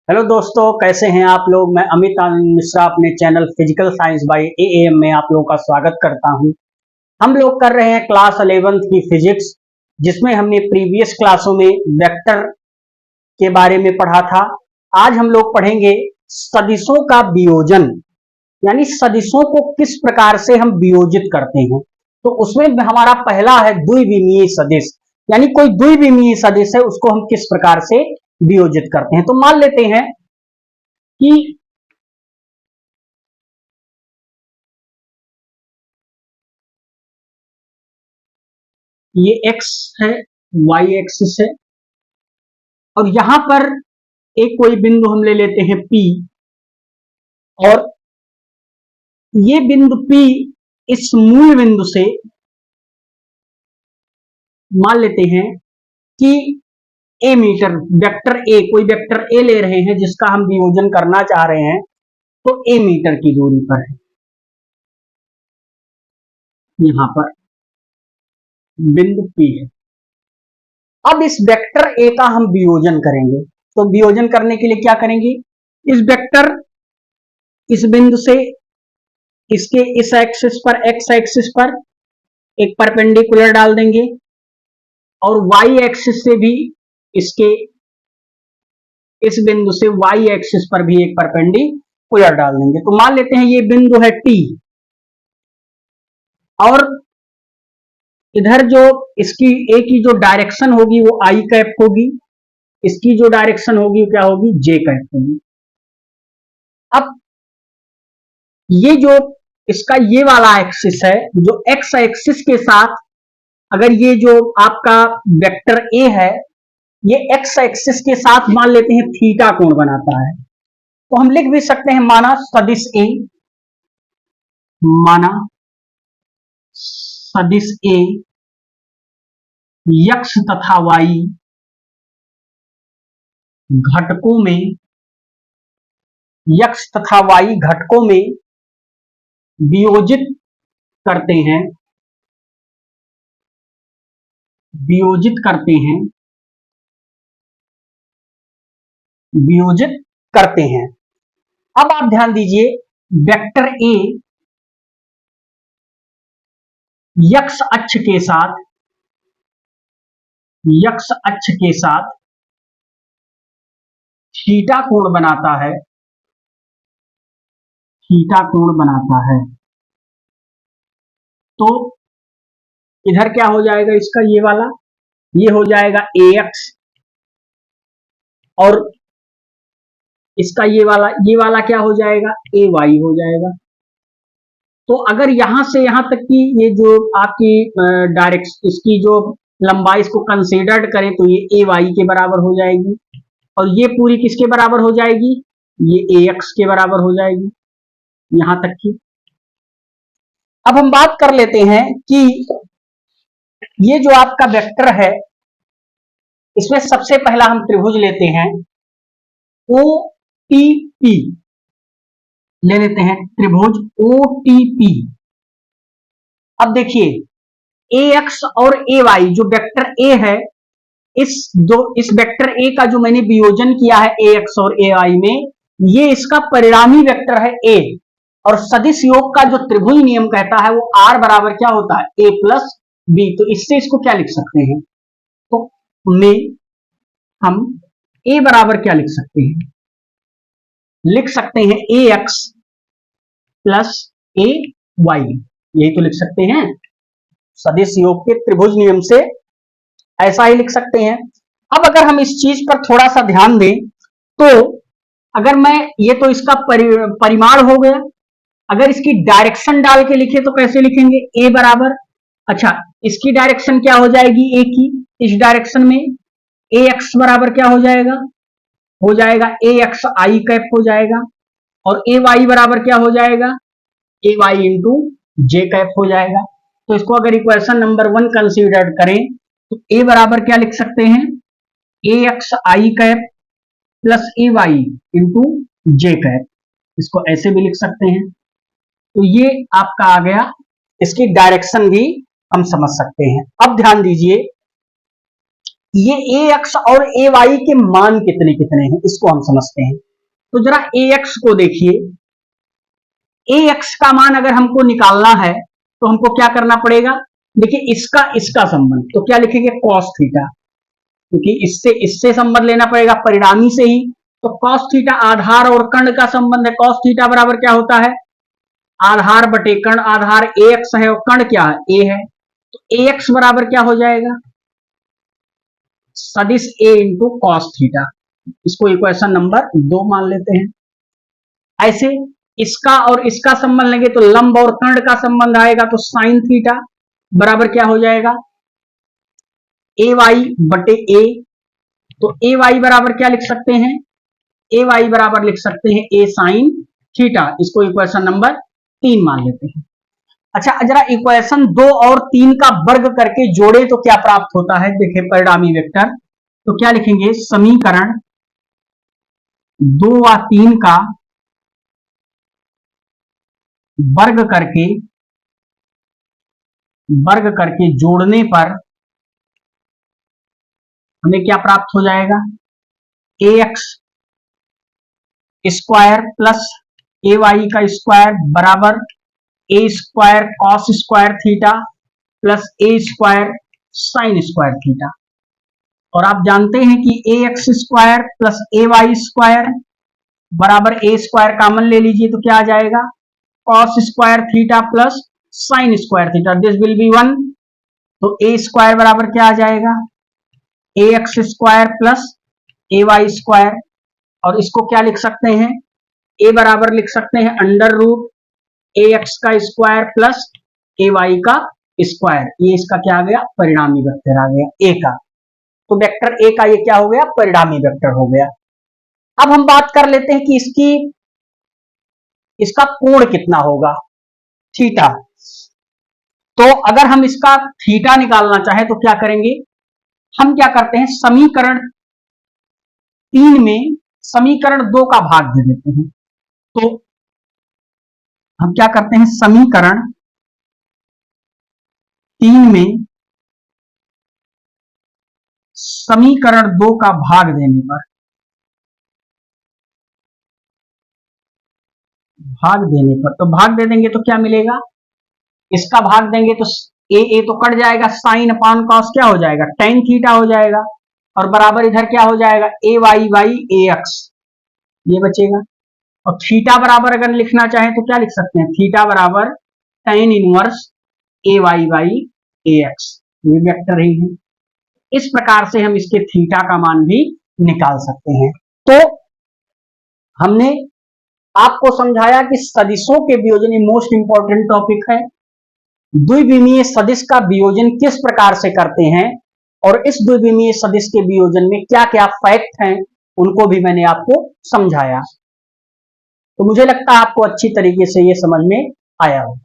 Hello दोस्तों, कैसे हैं आप लोग। मैं अमित आनंद मिश्रा अपने channel physical science by am में आप लोगों का स्वागत करता हूं। हम लोग कर रहे हैं क्लास 11th की फिजिक्स, जिसमें हमने प्रीवियस क्लासों में वेक्टर के बारे में पढ़ा था। आज हम लोग पढ़ेंगे सदिशों का वियोजन, यानी सदिशों को किस प्रकार से हम वियोजित करते हैं। तो उसमें हमारा पहला है द्विविमीय सदिश, यानी कोई द्विविमीय सदिश है उसको हम किस प्रकार से वियोजित करते हैं। तो मान लेते हैं कि ये x है, y एक्सिस है, और यहां पर एक कोई बिंदु हम ले लेते हैं P, और ये बिंदु P इस मूल बिंदु से मान लेते हैं कि a मीटर, वेक्टर a, कोई वेक्टर a ले रहे हैं जिसका हम वियोजन करना चाह रहे हैं, तो a मीटर की दूरी पर है। यहां पर बिंदु P है। अब इस वेक्टर a का हम वियोजन करेंगे, तो वियोजन करने के लिए क्या करेंगे, इस वेक्टर, इस बिंदु से इसके इस एक्सिस पर, एक्स एक्सिस पर एक परपेंडिकुलर डाल देंगे, और वाई एक्सिस से भी इसके इस बिंदु से वाई एक्सिस पर भी एक परपेंडिकुलर डाल देंगे। तो मान लेते हैं ये बिंदु है टी, और इधर जो इसकी ए की जो डायरेक्शन होगी वो आई कैप होगी, इसकी जो डायरेक्शन होगी वो क्या होगी, जे कैप होगी। अब ये जो इसका ये वाला एक्सिस है, जो एक्स एक्सिस के साथ, अगर ये जो आपका वेक्टर ए है ये एक्स एक्सिस के साथ मान लेते हैं थीटा कोण बनाता है, तो हम लिख भी सकते हैं माना सदिश ए, माना सदिश ए यक्स तथा वाई घटकों में, यक्स तथा वाई घटकों में वियोजित करते हैं, वियोजित करते हैं, वियोजित करते हैं। अब आप ध्यान दीजिए, वेक्टर ए यक्स अक्ष के साथ, यक्स अक्ष के साथ थीटा कोण बनाता है, थीटा कोण बनाता है। तो इधर क्या हो जाएगा, इसका ये वाला, ये हो जाएगा ए एक्स, और इसका ये वाला क्या हो जाएगा, ए वाई हो जाएगा। तो अगर यहां से यहां तक की ये जो आपकी डायरेक्ट इसकी जो लंबाई इसको कंसीडर्ड करें तो ये ए वाई के बराबर हो जाएगी, और ये पूरी किसके बराबर हो जाएगी, ये ए एक्स के बराबर हो जाएगी, यहां तक की। अब हम बात कर लेते हैं कि ये जो आपका वेक्टर है, इसमें सबसे पहला हम त्रिभुज लेते हैं, ओ टी पी ले लेते हैं, त्रिभुज ओ टी पी। अब देखिए, ए एक्स और ए वाई, जो वेक्टर ए है, इस वेक्टर ए का जो मैंने वियोजन किया है ए एक्स और ए वाई में, ये इसका परिणामी वेक्टर है ए, और सदिश योग का जो त्रिभुज नियम कहता है वो आर बराबर क्या होता है, ए प्लस बी। तो इससे इसको क्या लिख सकते हैं, तो में हम ए बराबर क्या लिख सकते हैं, लिख सकते हैं ए एक्स प्लस ए वाई, यही तो लिख सकते हैं। सदिश योग के त्रिभुज नियम से ऐसा ही लिख सकते हैं। अब अगर हम इस चीज पर थोड़ा सा ध्यान दें, तो अगर मैं, ये तो इसका परिमाण हो गया, अगर इसकी डायरेक्शन डाल के लिखे तो कैसे लिखेंगे, ए बराबर, अच्छा इसकी डायरेक्शन क्या हो जाएगी ए की, इस डायरेक्शन में ए एक्स बराबर क्या हो जाएगा ए एक्स आई कैप हो जाएगा, और ए वाई बराबर क्या हो जाएगा, ए वाई इंटू जे कैप हो जाएगा। तो इसको अगर इक्वेशन नंबर 1 कंसीडर करें तो ए बराबर क्या लिख सकते हैं, ए x I cap plus a Y into J cap, इसको ऐसे भी लिख सकते हैं। तो ये आपका आ गया, इसकी डायरेक्शन भी हम समझ सकते हैं। अब ध्यान दीजिए, ये ए एक्स और ए वाई के मान कितने कितने हैं इसको हम समझते हैं। तो जरा ए एक्स को देखिए, ए एक्स का मान अगर हमको निकालना है तो हमको क्या करना पड़ेगा, देखिए इसका संबंध, तो क्या लिखेंगे कॉस थीटा, क्योंकि इससे संबंध लेना पड़ेगा परिणामी से ही। तो कॉस थीटा आधार और कर्ण का संबंध है, कॉस थीटा बराबर क्या होता है, आधार बटे कर्ण, आधार ए एक्स है और कर्ण क्या है ए है, तो ए एक्स बराबर क्या हो जाएगा, सदिश ए इंटू कॉस थीटा। इसको इक्वेशन नंबर 2 मान लेते हैं। ऐसे इसका और इसका संबंध लेंगे तो लंब और कर्ण का संबंध आएगा, तो साइन थीटा बराबर क्या हो जाएगा, ए वाई बटे ए। तो ए वाई बराबर क्या लिख सकते हैं, ए वाई बराबर लिख सकते हैं ए साइन थीटा। इसको इक्वेशन नंबर 3 मान लेते हैं। अच्छा, जरा इक्वेशन 2 और 3 का वर्ग करके जोड़े तो क्या प्राप्त होता है, देखिए परिणामी वेक्टर। तो क्या लिखेंगे, समीकरण 2 व 3 का वर्ग करके जोड़ने पर हमें क्या प्राप्त हो जाएगा, a x square plus a y का स्क्वायर बराबर a square cos square theta plus a square sine square theta. और आप जानते हैं कि a x square plus a y square बराबर ए स्क्वायर कॉमन ले लीजिए तो क्या आ जाएगा, cos square theta plus sign square theta, this will be 1। तो ए स्क्वायर बराबर क्या आ जाएगा, a x square plus a y square. और इसको क्या लिख सकते हैं, ए बराबर लिख सकते हैं अंडर रूट ए एक्स का स्क्वायर प्लस ए वाई का स्क्वायर। ये इसका क्या आ गया, परिणामी वेक्टर आ गया ए का। तो वेक्टर ए का ये क्या हो गया, परिणामी वेक्टर हो गया। अब हम बात कर लेते हैं कि इसका कोण कितना होगा, थीटा। तो अगर हम इसका थीटा निकालना चाहें तो क्या करेंगे, हम क्या करते हैं, समीकरण 3 में समीकरण 2 का भाग दे देते हैं। तो हम क्या करते हैं, समीकरण 3 में समीकरण 2 का भाग देने पर तो भाग दे देंगे तो क्या मिलेगा, इसका भाग देंगे तो ए तो कट जाएगा, साइन अपान कॉस क्या हो जाएगा, टेन थीटा हो जाएगा। और बराबर इधर क्या हो जाएगा, ए वाई बाई ए एक्स, ये बचेगा। और थीटा बराबर अगर लिखना चाहें तो क्या लिख सकते हैं, थीटा बराबर tan inverse A Y by A X, ये वेक्टर ही है। इस प्रकार से हम इसके थीटा का मान भी निकाल सकते हैं। तो हमने आपको समझाया कि सदिशों के वियोजन, ये मोस्ट इंपॉर्टेंट टॉपिक है। द्विविमीय सदिश का वियोजन किस प्रकार से करते हैं और इस द्विविमीय सदिश के वियोजन में क्या क्या फैक्ट हैं, उनको भी मैंने आपको समझाया। तो मुझे लगता है आपको अच्छी तरीके से ये समझ में आया होगा।